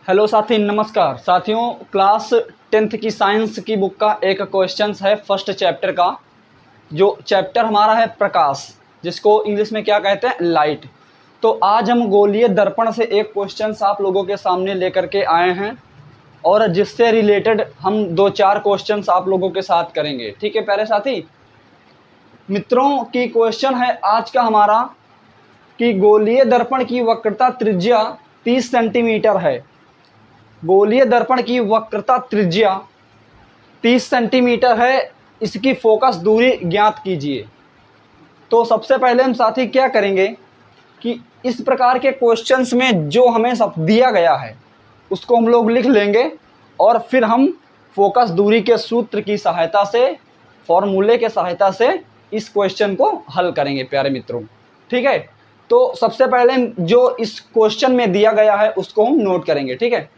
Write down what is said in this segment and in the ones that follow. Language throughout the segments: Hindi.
हेलो साथी, नमस्कार साथियों। क्लास 10th की साइंस की बुक का एक क्वेश्चन है फर्स्ट चैप्टर का। जो चैप्टर हमारा है प्रकाश, जिसको इंग्लिश में क्या कहते हैं, लाइट। तो आज हम गोलीय दर्पण से एक क्वेश्चन आप लोगों के सामने लेकर के आए हैं और जिससे रिलेटेड हम 2-4 क्वेश्चन आप लोगों के साथ करेंगे। ठीक है प्यारे साथी मित्रों, की क्वेश्चन है आज का हमारा कि गोलीय दर्पण की वक्रता त्रिज्या 30 सेंटीमीटर है। गोलीय दर्पण की वक्रता त्रिज्या 30 सेंटीमीटर है, इसकी फोकस दूरी ज्ञात कीजिए। तो सबसे पहले हम साथी क्या करेंगे कि इस प्रकार के क्वेश्चंस में जो हमें सब दिया गया है उसको हम लोग लिख लेंगे और फिर हम फोकस दूरी के सूत्र की सहायता से, फॉर्मूले के सहायता से इस क्वेश्चन को हल करेंगे प्यारे मित्रों। ठीक है, तो सबसे पहले जो इस क्वेश्चन में दिया गया है उसको हम नोट करेंगे। ठीक है,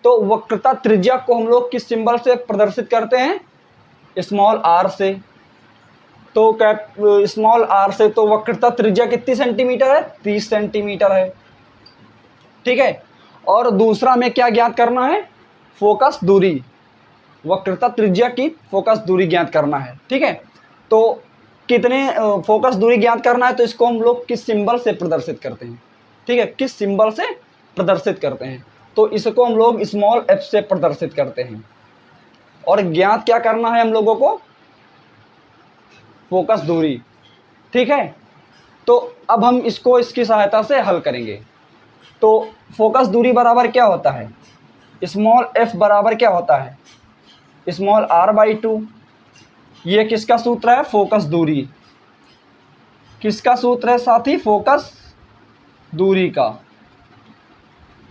तो वक्रता त्रिज्या को हम लोग किस सिंबल से प्रदर्शित करते हैं, स्मॉल आर से। तो स्मॉल आर से तो वक्रता त्रिज्या कितनी सेंटीमीटर है, 30 सेंटीमीटर है। ठीक है, और दूसरा में क्या ज्ञात करना है, फोकस दूरी, वक्रता त्रिज्या की फोकस दूरी ज्ञात करना है। ठीक है, तो कितने फोकस दूरी ज्ञात करना है, तो इसको हम लोग किस सिंबल से प्रदर्शित करते हैं। ठीक है, किस सिंबल से प्रदर्शित करते हैं, तो इसको हम लोग स्मॉल एफ से प्रदर्शित करते हैं। और ज्ञात क्या करना है हम लोगों को, फोकस दूरी। ठीक है, तो अब हम इसको इसकी सहायता से हल करेंगे। तो फोकस दूरी बराबर क्या होता है, स्मॉल एफ बराबर क्या होता है, स्मॉल आर बाई 2। ये किसका सूत्र है, फोकस दूरी। किसका सूत्र है साथी, फोकस दूरी का।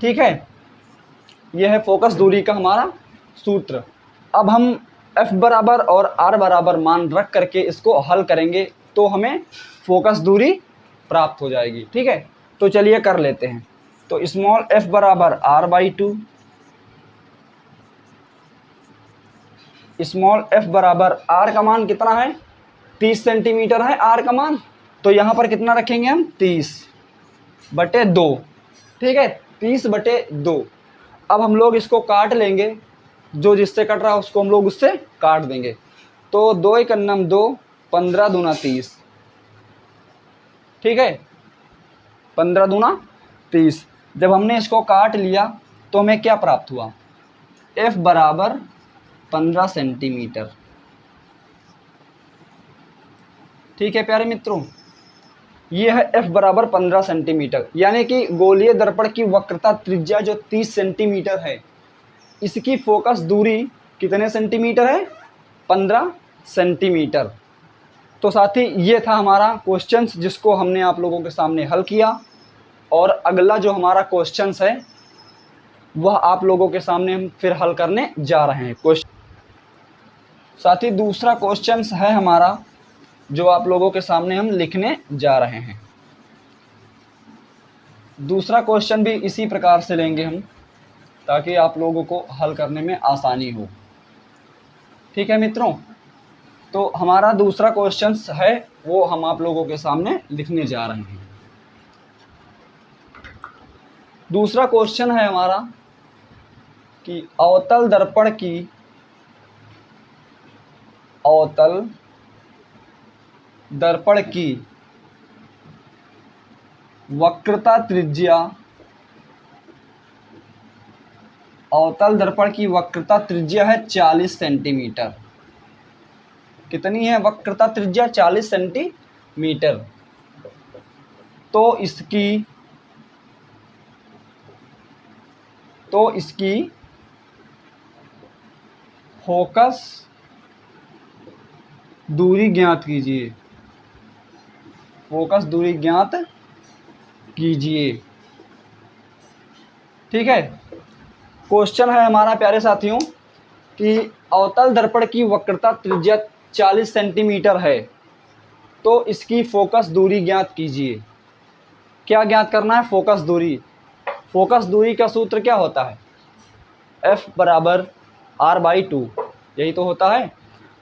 ठीक है, यह है फोकस दूरी का हमारा सूत्र। अब हम f बराबर और r बराबर मान रख करके इसको हल करेंगे तो हमें फोकस दूरी प्राप्त हो जाएगी। ठीक है, तो चलिए कर लेते हैं। तो स्मॉल f बराबर r बाई 2, स्मॉल f बराबर r का मान कितना है, 30 सेंटीमीटर है r का मान। तो यहाँ पर कितना रखेंगे हम, 30/2। ठीक है, 30/2। अब हम लोग इसको काट लेंगे, जो जिससे कट रहा है उसको हम लोग उससे काट देंगे। तो 2 × 2, 15 दूना 30। ठीक है, 15 दूना 30। जब हमने इसको काट लिया तो हमें क्या प्राप्त हुआ, f बराबर 15 सेंटीमीटर। ठीक है प्यारे मित्रों, ये है f बराबर 15 सेंटीमीटर, यानी कि गोलीय दर्पण की वक्रता त्रिज्या जो 30 सेंटीमीटर है, इसकी फोकस दूरी कितने सेंटीमीटर है, 15 सेंटीमीटर। तो साथी ये था हमारा क्वेश्चन जिसको हमने आप लोगों के सामने हल किया। और अगला जो हमारा क्वेश्चन है वह आप लोगों के सामने हम फिर हल करने जा रहे हैं। क्वेश्चन साथी दूसरा क्वेश्चन है हमारा जो आप लोगों के सामने हम लिखने जा रहे हैं। दूसरा क्वेश्चन भी इसी प्रकार से लेंगे हम, ताकि आप लोगों को हल करने में आसानी हो। ठीक है मित्रों, तो हमारा दूसरा क्वेश्चन है वो हम आप लोगों के सामने लिखने जा रहे हैं। दूसरा क्वेश्चन है हमारा कि अवतल दर्पण की वक्रता त्रिज्या, अवतल दर्पण की वक्रता त्रिज्या है 40 सेंटीमीटर। कितनी है वक्रता त्रिज्या, 40 सेंटीमीटर। तो इसकी फोकस दूरी ज्ञात कीजिए। फोकस दूरी ज्ञात कीजिए। ठीक है, क्वेश्चन है हमारा प्यारे साथियों कि अवतल दर्पण की वक्रता त्रिज्या 40 सेंटीमीटर है, तो इसकी फोकस दूरी ज्ञात कीजिए। क्या ज्ञात करना है, फोकस दूरी। फोकस दूरी का सूत्र क्या होता है, f बराबर r बाई 2, यही तो होता है।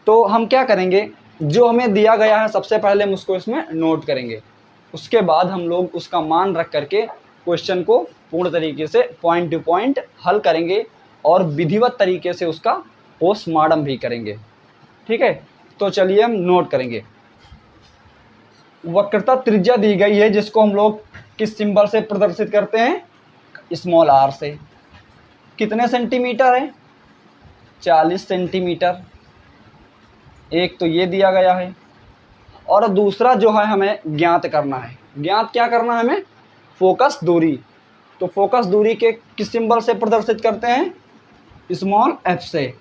तो हम क्या करेंगे, जो हमें दिया गया है सबसे पहले हम उसको इसमें नोट करेंगे, उसके बाद हम लोग उसका मान रख करके क्वेश्चन को पूर्ण तरीके से पॉइंट टू पॉइंट हल करेंगे और विधिवत तरीके से उसका पोस्टमार्टम भी करेंगे। ठीक है, तो चलिए हम नोट करेंगे। वक्रता त्रिज्या दी गई है जिसको हम लोग किस सिंबल से प्रदर्शित करते हैं, स्मॉल आर से। कितने सेंटीमीटर है, 40 सेंटीमीटर। एक तो ये दिया गया है और दूसरा जो है हमें ज्ञात करना है। ज्ञात क्या करना है हमें, फोकस दूरी। तो फोकस दूरी के किस सिंबल से प्रदर्शित करते हैं, स्मॉल एफ से।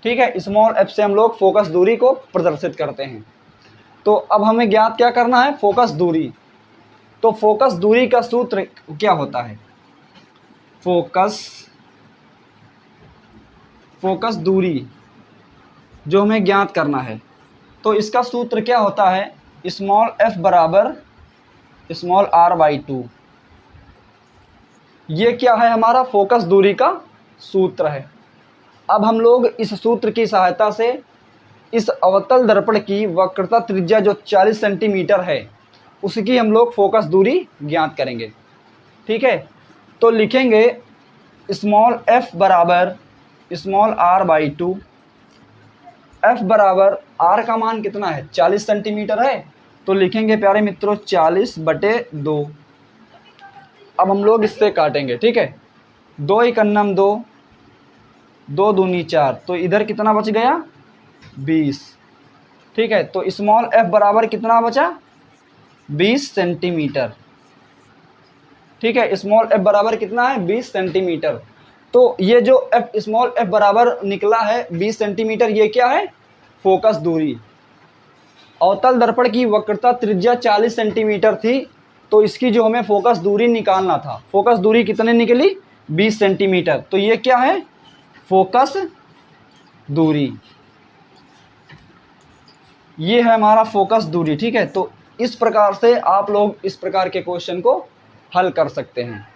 ठीक है, स्मॉल एफ से हम लोग फोकस दूरी को प्रदर्शित करते हैं। तो अब हमें ज्ञात क्या करना है, फोकस दूरी। तो फोकस दूरी का सूत्र क्या होता है, फोकस दूरी जो हमें ज्ञात करना है, तो इसका सूत्र क्या होता है, स्मॉल एफ बराबर स्मॉल आर बाई 2। ये क्या है, हमारा फोकस दूरी का सूत्र है। अब हम लोग इस सूत्र की सहायता से इस अवतल दर्पण की वक्रता त्रिज्या जो 40 सेंटीमीटर है उसकी हम लोग फोकस दूरी ज्ञात करेंगे। ठीक है, तो लिखेंगे स्मॉल एफ बराबर स्मॉल आर बाई 2। एफ बराबर आर का मान कितना है, 40 सेंटीमीटर है, तो लिखेंगे प्यारे मित्रों 40/2। अब हम लोग इससे काटेंगे। ठीक है, 2 × 2, 2 दूनी 4, तो इधर कितना बच गया, 20। ठीक है, तो स्मॉल एफ बराबर कितना बचा, 20 सेंटीमीटर। ठीक है, स्मॉल एफ बराबर कितना है, 20 सेंटीमीटर। तो ये जो एफ स्मॉल एफ बराबर निकला है 20 सेंटीमीटर, ये क्या है, फोकस दूरी। अवतल दर्पण की वक्रता त्रिज्या 40 सेंटीमीटर थी, तो इसकी जो हमें फोकस दूरी निकालना था, फोकस दूरी कितने निकली, 20 सेंटीमीटर। तो ये क्या है, फोकस दूरी। ये है हमारा फोकस दूरी। ठीक है, तो इस प्रकार से आप लोग इस प्रकार के क्वेश्चन को हल कर सकते हैं।